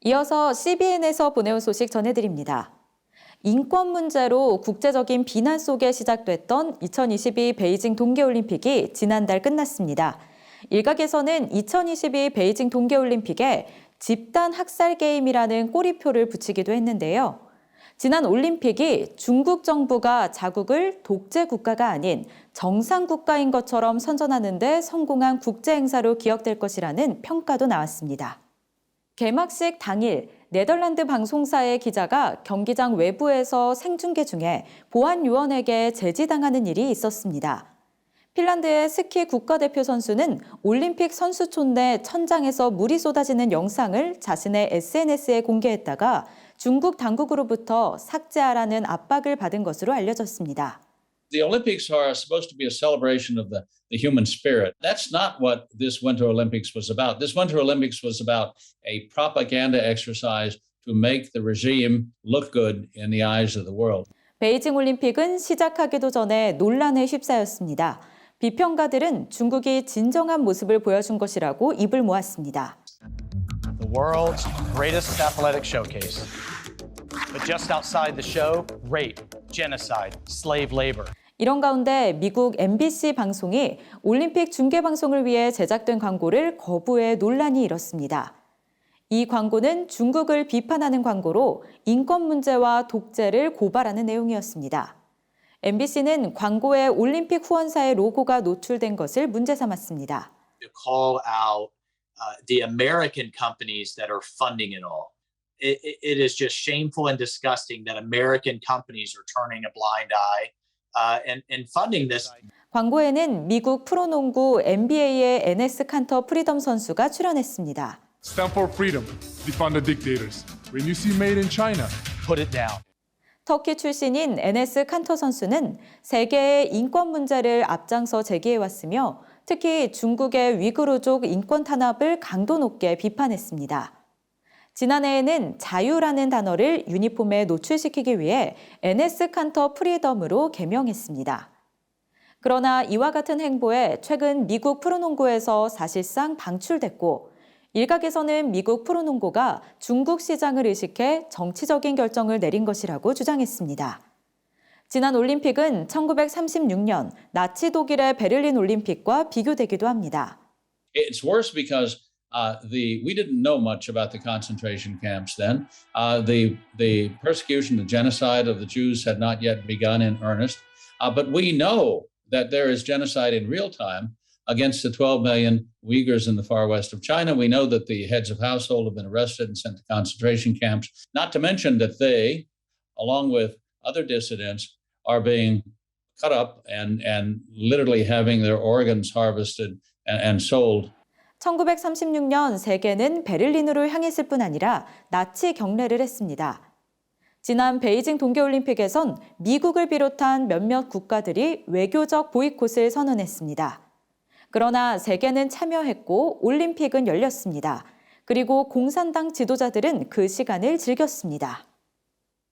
이어서 CBN에서 보내온 소식 전해드립니다. 인권 문제로 국제적인 비난 속에 시작됐던 2022 베이징 동계올림픽이 지난달 끝났습니다. 일각에서는 2022 베이징 동계올림픽에 집단 학살 게임이라는 꼬리표를 붙이기도 했는데요. 지난 올림픽이 중국 정부가 자국을 독재 국가가 아닌 정상 국가인 것처럼 선전하는 데 성공한 국제 행사로 기억될 것이라는 평가도 나왔습니다. 개막식 당일 네덜란드 방송사의 기자가 경기장 외부에서 생중계 중에 보안 요원에게 제지당하는 일이 있었습니다. 핀란드의 스키 국가대표 선수는 올림픽 선수촌 내 천장에서 물이 쏟아지는 영상을 자신의 SNS에 공개했다가 중국 당국으로부터 삭제하라는 압박을 받은 것으로 알려졌습니다. The Olympics are supposed to be a celebration of the human spirit. That's not what this Winter Olympics was about. This Winter Olympics was about a propaganda exercise to make the regime look good in the eyes of the world. 베이징 올림픽은 시작하기도 전에 논란에 휩싸였습니다. 비평가들은 중국이 진정한 모습을 보여준 것이라고 입을 모았습니다. The world's greatest athletic showcase. But just outside the show, rape, genocide, slave labor. 이런 가운데 미국 MBC 방송이 올림픽 중계 방송을 위해 제작된 광고를 거부해 논란이 일었습니다. 이 광고는 중국을 비판하는 광고로 인권 문제와 독재를 고발하는 내용이었습니다. MBC는 광고에 올림픽 후원사의 로고가 노출된 것을 문제 삼았습니다. To call out the American companies that are funding it all. It is just shameful and disgusting that American companies are turning a blind eye and funding this. 광고에는 미국 프로농구 NBA의 에네스 칸터 프리덤 선수가 출연했습니다. Stand for freedom, defund the dictators. When you see made in China, Put it down. 터키 출신인 에네스 칸터 선수는 세계의 인권 문제를 앞장서 제기해왔으며 특히 중국의 위구르족 인권 탄압을 강도 높게 비판했습니다. 지난해에는 자유라는 단어를 유니폼에 노출시키기 위해 에네스 칸터 프리덤으로 개명했습니다. 그러나 이와 같은 행보에 최근 미국 프로농구에서 사실상 방출됐고 일각에서는 미국 프로농구가 중국 시장을 의식해 정치적인 결정을 내린 것이라고 주장했습니다. 지난 올림픽은 1936년 나치 독일의 베를린 올림픽과 비교되기도 합니다. It's worse because we didn't know much about the concentration camps then. The persecution, the genocide of the Jews had not yet begun in earnest. But we know that there is genocide in real time against the 12 million Uyghurs in the far west of China. We know that the heads of household have been arrested and sent to concentration camps, not to mention that they, along with other dissidents, are being cut up and literally having their organs harvested and sold. 1936년 세계는 베를린으로 향했을 뿐 아니라 나치 경례를 했습니다. 지난 베이징 동계올림픽에선 미국을 비롯한 몇몇 국가들이 외교적 보이콧을 선언했습니다. 그러나 세계는 참여했고 올림픽은 열렸습니다. 그리고 공산당 지도자들은 그 시간을 즐겼습니다.